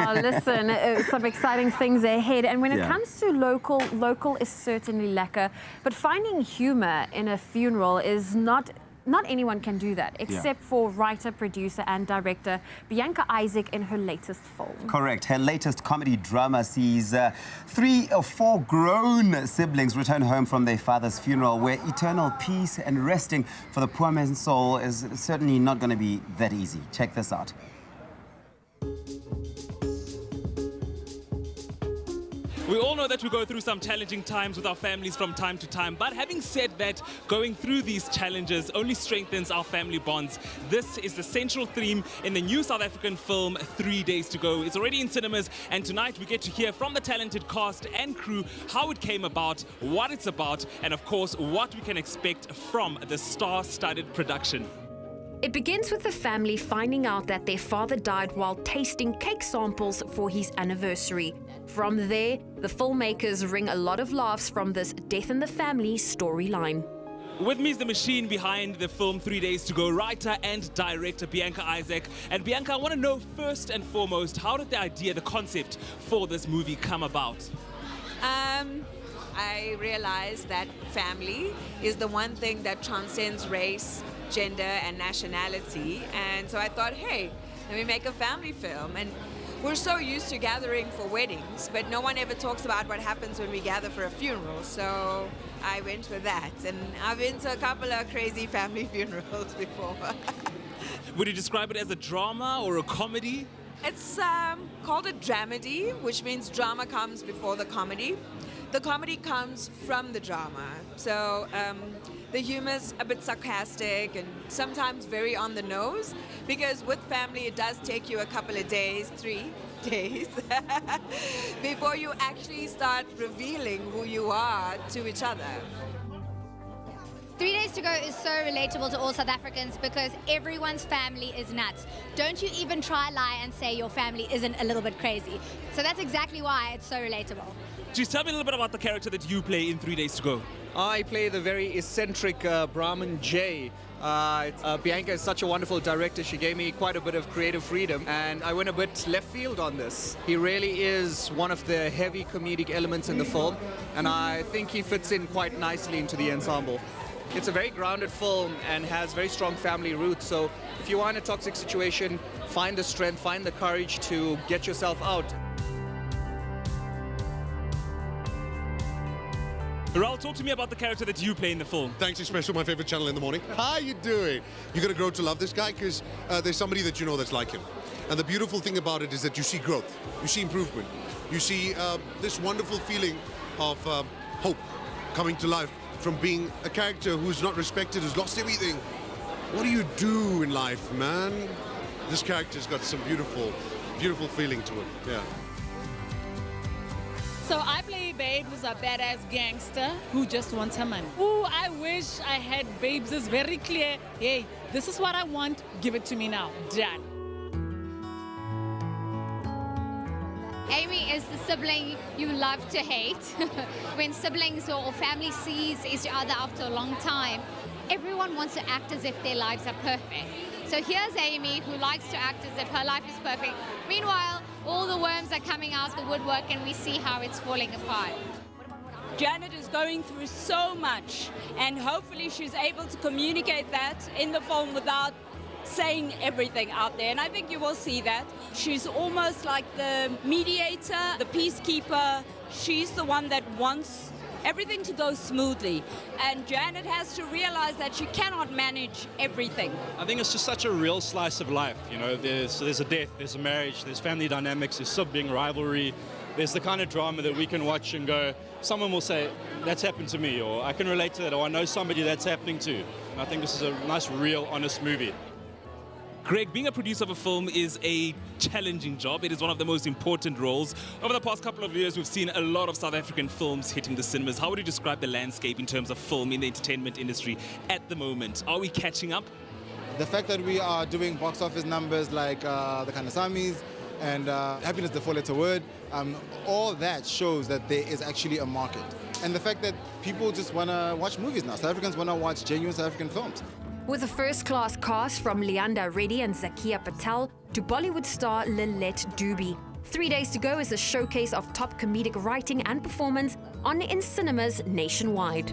Listen, some exciting things ahead. And when it Yeah. comes to local is certainly lekker. But finding humor in a funeral is not anyone can do that, except for writer, producer, and director Bianca Isaac in her latest film. Correct. Her latest comedy drama sees 3 or 4 grown siblings return home from their father's funeral, where eternal peace and resting for the poor man's soul is certainly not going to be that easy. Check this out. We all know that we go through some challenging times with our families from time to time, but having said that, going through these challenges only strengthens our family bonds. This is the central theme in the new South African film, 3 Days to Go. It's already in cinemas, and tonight we get to hear from the talented cast and crew how it came about, what it's about, and of course, what we can expect from the star-studded production. It begins with the family finding out that their father died while tasting cake samples for his anniversary. From there, the filmmakers wring a lot of laughs from this death in the family storyline. With me is the machine behind the film 3 Days to Go, writer and director Bianca Isaac. And Bianca, I want to know first and foremost, how did the idea, the concept for this movie come about? I realized that family is the one thing that transcends race, gender, and nationality. And so I thought, hey, let me make a family film. And we're so used to gathering for weddings, but no one ever talks about what happens when we gather for a funeral. So I went with that. And I've been to a couple of crazy family funerals before. Would you describe it as a drama or a comedy? It's called a dramedy, which means drama comes before the comedy. The comedy comes from the drama. So the humor's a bit sarcastic and sometimes very on the nose, because with family it does take you a couple of days, 3 days, before you actually start revealing who you are to each other. 3 Days to Go is so relatable to all South Africans because everyone's family is nuts. Don't you even try lie and say your family isn't a little bit crazy. So that's exactly why it's so relatable. Just tell me a little bit about the character that you play in 3 Days to Go. I play the very eccentric Brahmin Jay. Bianca is such a wonderful director. She gave me quite a bit of creative freedom, and I went a bit left field on this. He really is one of the heavy comedic elements in the film, and I think he fits in quite nicely into the ensemble. It's a very grounded film and has very strong family roots, so if you are in a toxic situation, find the strength, find the courage to get yourself out. Raul, talk to me about the character that you play in the film. Thanks, Expresso, my favorite channel in the morning. How you doing? You're going to grow to love this guy because there's somebody that you know that's like him. And the beautiful thing about it is that you see growth, you see improvement, you see this wonderful feeling of hope coming to life from being a character who's not respected, who's lost everything. What do you do in life, man? This character's got some beautiful, beautiful feeling to it, yeah. So I play Babe, who's a badass gangster who just wants her money. Ooh, I wish I had Babes is very clear. Hey, this is what I want, give it to me now. Done. Amy is the sibling you love to hate. When siblings or family sees each other after a long time, everyone wants to act as if their lives are perfect. So here's Amy, who likes to act as if her life is perfect. Meanwhile, all the worms are coming out the woodwork and we see how it's falling apart. Janet is going through so much, and hopefully she's able to communicate that in the film without saying everything out there, and I think you will see that. She's almost like the mediator, the peacekeeper. She's the one that wants everything to go smoothly, and Janet has to realize that she cannot manage everything. I think it's just such a real slice of life, you know. There's a death, there's a marriage, there's family dynamics, there's sibling rivalry. There's the kind of drama that we can watch and go, someone will say, that's happened to me, or I can relate to that, or I know somebody that's happening to. And I think this is a nice, real, honest movie. Greg, being a producer of a film is a challenging job. It is one of the most important roles. Over the past couple of years, we've seen a lot of South African films hitting the cinemas. How would you describe the landscape in terms of film in the entertainment industry at the moment? Are we catching up? The fact that we are doing box office numbers like The Kanasamis and Happiness, the Four-Letter Word, all that shows that there is actually a market. And the fact that people just want to watch movies now. South Africans want to watch genuine South African films. With a first-class cast from Leanda Reddy and Zakia Patel to Bollywood star Lilette Dubey, 3 Days to Go is a showcase of top comedic writing and performance on in cinemas nationwide.